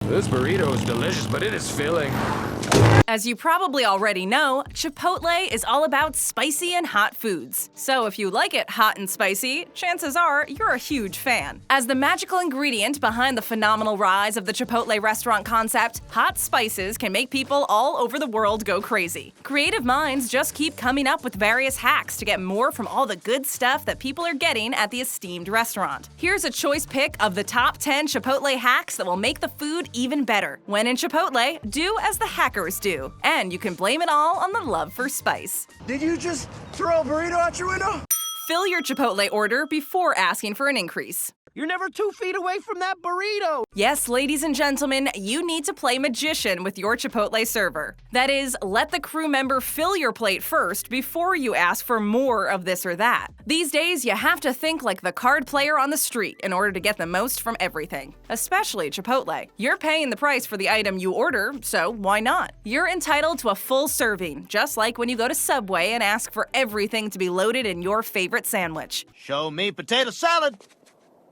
This burrito is delicious, but it is filling. As you probably already know, Chipotle is all about spicy and hot foods. So if you like it hot and spicy, chances are you're a huge fan. As the magical ingredient behind the phenomenal rise of the Chipotle restaurant concept, hot spices can make people all over the world go crazy. Creative minds just keep coming up with various hacks to get more from all the good stuff that people are getting at the esteemed restaurant. Here's a choice pick of the top 10 Chipotle hacks that will make the food even better. When in Chipotle, do as the hackers do. And you can blame it all on the love for spice. Did you just throw a burrito out your window? Fill your Chipotle order before asking for an increase. You're never 2 feet away from that burrito! Yes, ladies and gentlemen, you need to play magician with your Chipotle server. That is, let the crew member fill your plate first before you ask for more of this or that. These days, you have to think like the card player on the street in order to get the most from everything. Especially Chipotle. You're paying the price for the item you order, so why not? You're entitled to a full serving, just like when you go to Subway and ask for everything to be loaded in your favorite sandwich. Show me potato salad!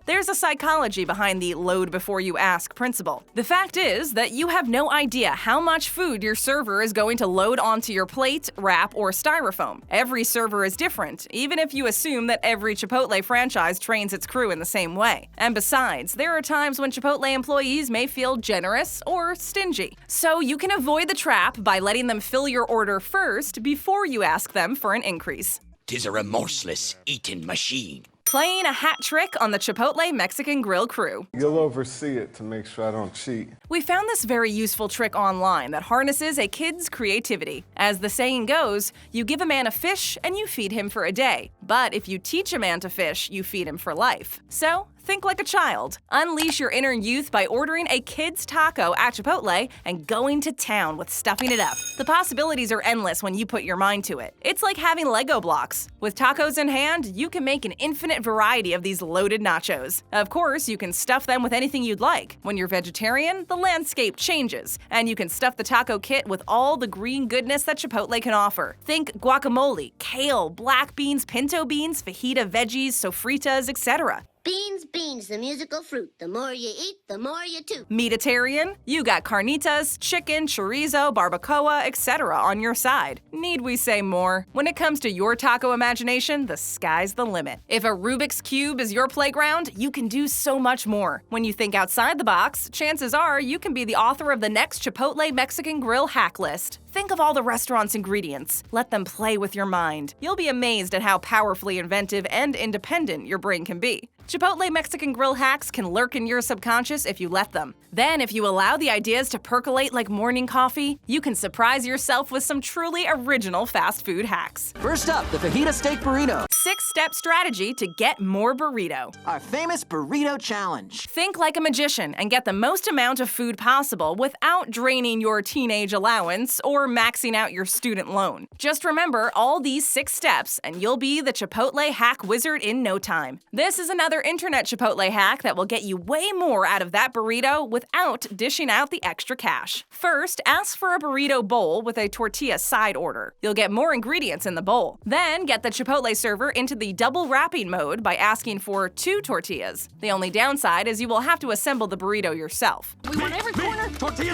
There's a psychology behind the load before you ask principle. The fact is that you have no idea how much food your server is going to load onto your plate, wrap, or styrofoam. Every server is different, even if you assume that every Chipotle franchise trains its crew in the same way. And besides, there are times when Chipotle employees may feel generous or stingy. So you can avoid the trap by letting them fill your order first before you ask them for an increase. 'Tis a remorseless eating machine. Playing a hat trick on the Chipotle Mexican Grill crew. You'll oversee it to make sure I don't cheat. We found this very useful trick online that harnesses a kid's creativity. As the saying goes, you give a man a fish and you feed him for a day. But if you teach a man to fish, you feed him for life. So, think like a child. Unleash your inner youth by ordering a kid's taco at Chipotle and going to town with stuffing it up. The possibilities are endless when you put your mind to it. It's like having Lego blocks. With tacos in hand, you can make an infinite variety of these loaded nachos. Of course, you can stuff them with anything you'd like. When you're vegetarian, the landscape changes, and you can stuff the taco kit with all the green goodness that Chipotle can offer. Think guacamole, kale, black beans, pinto beans, fajita veggies, sofritas, etc. Beans, the musical fruit. The more you eat, the more you toot. Meatatarian? You got carnitas, chicken, chorizo, barbacoa, etc. on your side. Need we say more? When it comes to your taco imagination, the sky's the limit. If a Rubik's Cube is your playground, you can do so much more. When you think outside the box, chances are you can be the author of the next Chipotle Mexican Grill hack list. Think of all the restaurant's ingredients. Let them play with your mind. You'll be amazed at how powerfully inventive and independent your brain can be. Chipotle Mexican Grill hacks can lurk in your subconscious if you let them. Then, if you allow the ideas to percolate like morning coffee, you can surprise yourself with some truly original fast food hacks. First up, the fajita steak burrito. 6-step strategy to get more burrito. Our famous burrito challenge. Think like a magician and get the most amount of food possible without draining your teenage allowance or maxing out your student loan. Just remember all these 6 steps and you'll be the Chipotle hack wizard in no time. This is another internet Chipotle hack that will get you way more out of that burrito without dishing out the extra cash. First, ask for a burrito bowl with a tortilla side order. You'll get more ingredients in the bowl. Then get the Chipotle server into the double wrapping mode by asking for 2 tortillas. The only downside is you will have to assemble the burrito yourself. We want every corner covered.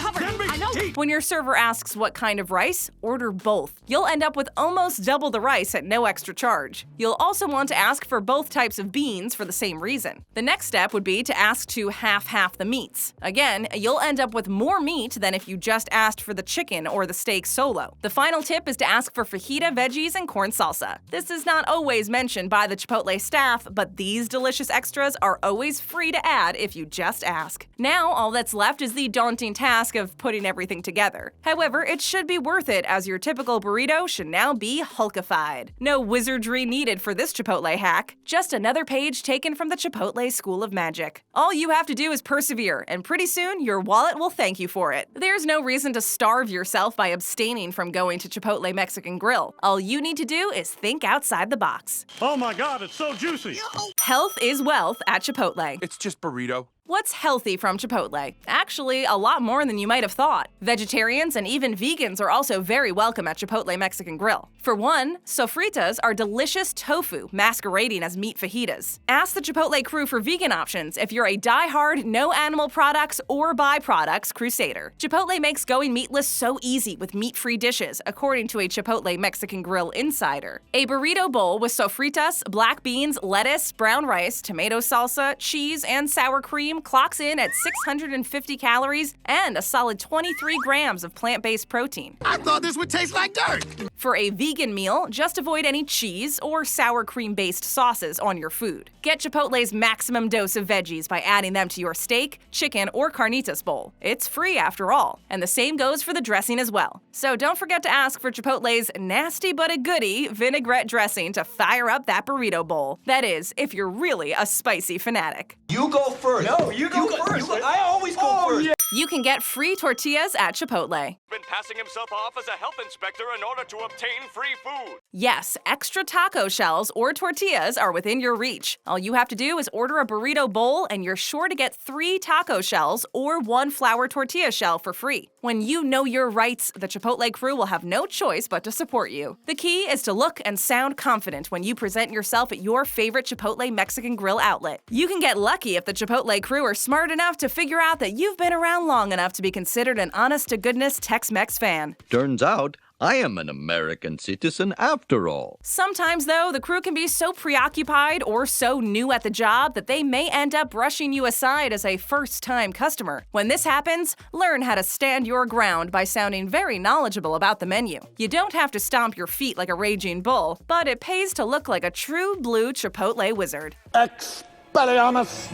I know. When your server asks what kind of rice, order both. You'll end up with almost double the rice at no extra charge. You'll also want to ask for both types of beans for the same reason. The next step would be to ask to half the meats. Again, you'll end up with more meat than if you just asked for the chicken or the steak solo. The final tip is to ask for fajita veggies and corn salsa. This is not always mentioned by the Chipotle staff, but these delicious extras are always free to add if you just ask. Now, all that's left is the daunting task of putting everything together. However, it should be worth it as your typical burrito should now be hulkified. No wizardry needed for this Chipotle hack, just another page taken from the Chipotle School of Magic. All you have to do is persevere, and pretty soon your wallet will thank you for it. There's no reason to starve yourself by abstaining from going to Chipotle Mexican Grill. All you need to do is think outside the box. Oh my God, it's so juicy! Health is wealth at Chipotle. It's just burrito. What's healthy from Chipotle? Actually, a lot more than you might have thought. Vegetarians and even vegans are also very welcome at Chipotle Mexican Grill. For one, sofritas are delicious tofu masquerading as meat fajitas. Ask the Chipotle crew for vegan options if you're a die-hard, no animal products or byproducts crusader. Chipotle makes going meatless so easy with meat-free dishes, according to a Chipotle Mexican Grill insider. A burrito bowl with sofritas, black beans, lettuce, brown rice, tomato salsa, cheese, and sour cream clocks in at 650 calories and a solid 23 grams of plant-based protein. I thought this would taste like dirt. For a vegan meal, just avoid any cheese or sour cream-based sauces on your food. Get Chipotle's maximum dose of veggies by adding them to your steak, chicken, or carnitas bowl. It's free after all, and the same goes for the dressing as well. So don't forget to ask for Chipotle's nasty but a goodie vinaigrette dressing to fire up that burrito bowl. That is, if you're really a spicy fanatic. You go first. No, you go first. I always go first. Yeah. You can get free tortillas at Chipotle. Been passing himself off as a health inspector in order to obtain free food. Yes, extra taco shells or tortillas are within your reach. All you have to do is order a burrito bowl and you're sure to get 3 taco shells or 1 flour tortilla shell for free. When you know your rights, the Chipotle crew will have no choice but to support you. The key is to look and sound confident when you present yourself at your favorite Chipotle Mexican Grill outlet. You can get lucky if the Chipotle crew are smart enough to figure out that you've been around long enough to be considered an honest-to-goodness Tex-Mex fan. Turns out, I am an American citizen after all. Sometimes, though, the crew can be so preoccupied or so new at the job that they may end up brushing you aside as a first-time customer. When this happens, learn how to stand your ground by sounding very knowledgeable about the menu. You don't have to stomp your feet like a raging bull, but it pays to look like a true blue Chipotle wizard. Expelliarmus.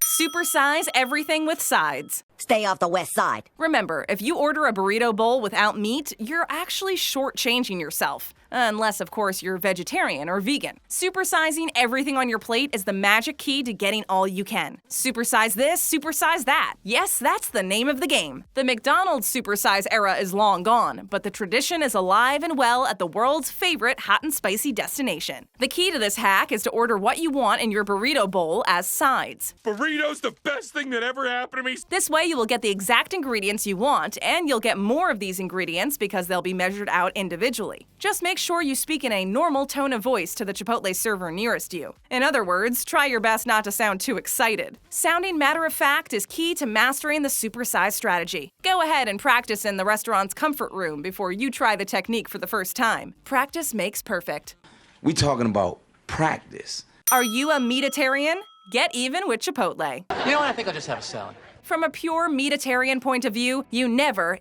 Supersize everything with sides. Stay off the west side. Remember, if you order a burrito bowl without meat, you're actually shortchanging yourself. Unless, of course, you're vegetarian or vegan. Supersizing everything on your plate is the magic key to getting all you can. Supersize this, supersize that. Yes, that's the name of the game. The McDonald's supersize era is long gone, but the tradition is alive and well at the world's favorite hot and spicy destination. The key to this hack is to order what you want in your burrito bowl as sides. Burrito's the best thing that ever happened to me. This way you will get the exact ingredients you want, and you'll get more of these ingredients because they'll be measured out individually. Just make sure you speak in a normal tone of voice to the Chipotle server nearest you. In other words, try your best not to sound too excited. Sounding matter-of-fact is key to mastering the supersize strategy. Go ahead and practice in the restaurant's comfort room before you try the technique for the first time. Practice makes perfect. We talking about practice. Are you a Meatatarian? Get even with Chipotle. You know what? I think I'll just have a salad. From a pure Meatatarian point of view, you never,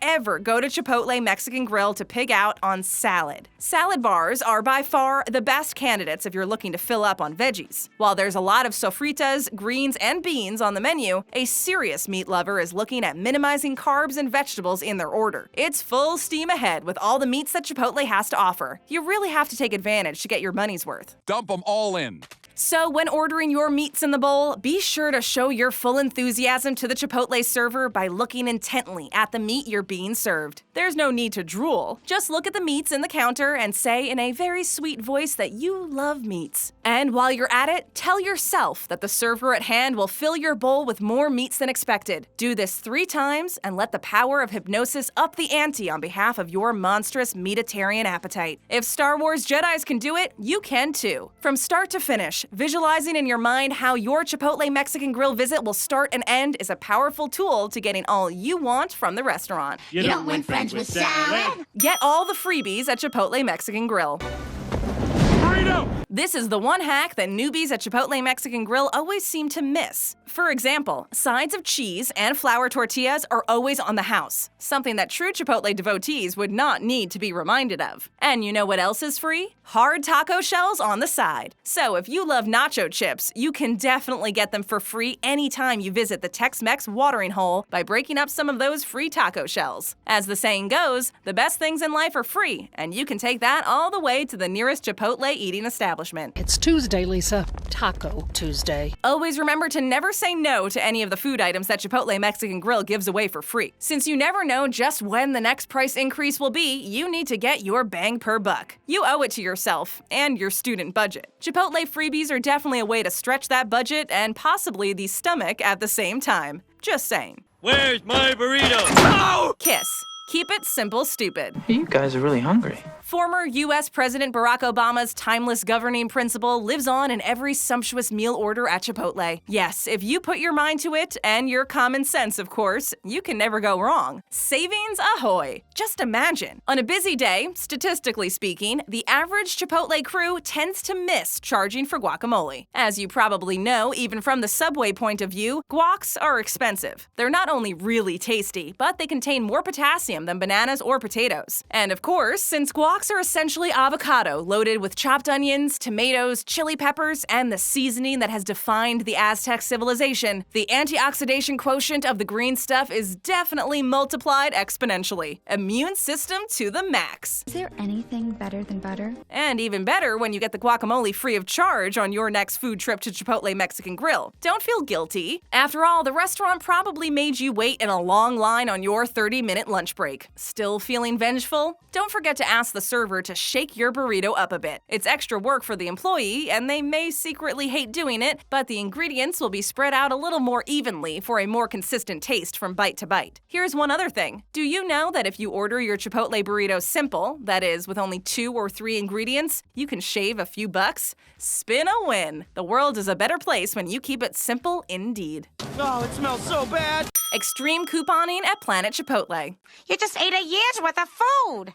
ever go to Chipotle Mexican Grill to pig out on salad. Salad bars are by far the best candidates if you're looking to fill up on veggies. While there's a lot of sofritas, greens, and beans on the menu, a serious meat lover is looking at minimizing carbs and vegetables in their order. It's full steam ahead with all the meats that Chipotle has to offer. You really have to take advantage to get your money's worth. Dump them all in. So when ordering your meats in the bowl, be sure to show your full enthusiasm to the Chipotle server by looking intently at the meat you're being served. There's no need to drool. Just look at the meats in the counter and say in a very sweet voice that you love meats. And while you're at it, tell yourself that the server at hand will fill your bowl with more meats than expected. Do this 3 times and let the power of hypnosis up the ante on behalf of your monstrous Meatatarian appetite. If Star Wars Jedis can do it, you can too. From start to finish, visualizing in your mind how your Chipotle Mexican Grill visit will start and end is a powerful tool to getting all you want from the restaurant. You don't win friends with salad. Get all the freebies at Chipotle Mexican Grill. Burrito! This is the one hack that newbies at Chipotle Mexican Grill always seem to miss. For example, sides of cheese and flour tortillas are always on the house, something that true Chipotle devotees would not need to be reminded of. And you know what else is free? Hard taco shells on the side. So if you love nacho chips, you can definitely get them for free anytime you visit the Tex-Mex watering hole by breaking up some of those free taco shells. As the saying goes, the best things in life are free, and you can take that all the way to the nearest Chipotle eating establishment. establishment. It's Tuesday, Lisa. Taco Tuesday. Always remember to never say no to any of the food items that Chipotle Mexican Grill gives away for free. Since you never know just when the next price increase will be, you need to get your bang per buck. You owe it to yourself and your student budget. Chipotle freebies are definitely a way to stretch that budget and possibly the stomach at the same time. Just saying. Where's my burrito? Oh! Kiss. Keep it simple, stupid. You guys are really hungry. Former U.S. President Barack Obama's timeless governing principle lives on in every sumptuous meal order at Chipotle. Yes, if you put your mind to it, and your common sense, of course, you can never go wrong. Savings ahoy! Just imagine. On a busy day, statistically speaking, the average Chipotle crew tends to miss charging for guacamole. As you probably know, even from the Subway point of view, guacs are expensive. They're not only really tasty, but they contain more potassium than bananas or potatoes. And of course, since guacs are essentially avocado loaded with chopped onions, tomatoes, chili peppers, and the seasoning that has defined the Aztec civilization, the antioxidant quotient of the green stuff is definitely multiplied exponentially. Immune system to the max. Is there anything better than butter? And even better when you get the guacamole free of charge on your next food trip to Chipotle Mexican Grill. Don't feel guilty. After all, the restaurant probably made you wait in a long line on your 30-minute lunch break. Still feeling vengeful? Don't forget to ask the server to shake your burrito up a bit. It's extra work for the employee, and they may secretly hate doing it, but the ingredients will be spread out a little more evenly for a more consistent taste from bite to bite. Here's one other thing. Do you know that if you order your Chipotle burrito simple, that is, with only 2 or 3 ingredients, you can shave a few bucks? Spin a win! The world is a better place when you keep it simple indeed. Oh, it smells so bad. Extreme couponing at Planet Chipotle. You just ate a year's worth of food.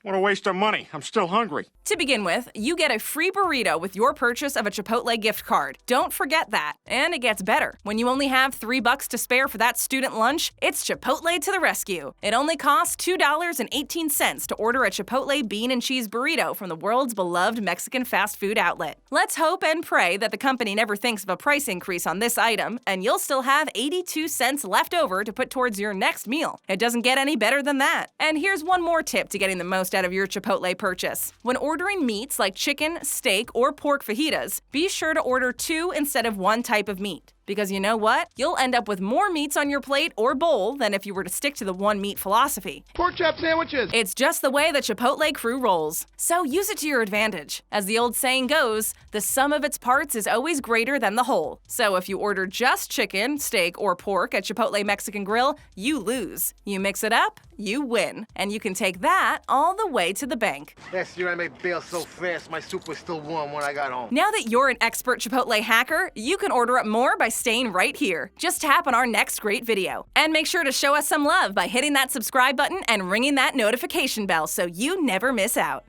What a waste of money. I'm still hungry. To begin with, you get a free burrito with your purchase of a Chipotle gift card. Don't forget that. And it gets better. When you only have $3 to spare for that student lunch, it's Chipotle to the rescue. It only costs $2.18 to order a Chipotle bean and cheese burrito from the world's beloved Mexican fast food outlet. Let's hope and pray that the company never thinks of a price increase on this item, and you'll still have 82 cents left over to put towards your next meal. It doesn't get any better than that. And here's one more tip to getting the most out of your Chipotle purchase. When ordering meats like chicken, steak, or pork fajitas, be sure to order 2 instead of 1 type of meat. Because you know what? You'll end up with more meats on your plate or bowl than if you were to stick to the one meat philosophy. Pork chop sandwiches. It's just the way the Chipotle crew rolls. So use it to your advantage. As the old saying goes, the sum of its parts is always greater than the whole. So if you order just chicken, steak, or pork at Chipotle Mexican Grill, you lose. You mix it up, you win. And you can take that all the way to the bank. Last year I made bail so fast, my soup was still warm when I got home. Now that you're an expert Chipotle hacker, you can order up more by staying right here. Just tap on our next great video. And make sure to show us some love by hitting that subscribe button and ringing that notification bell so you never miss out.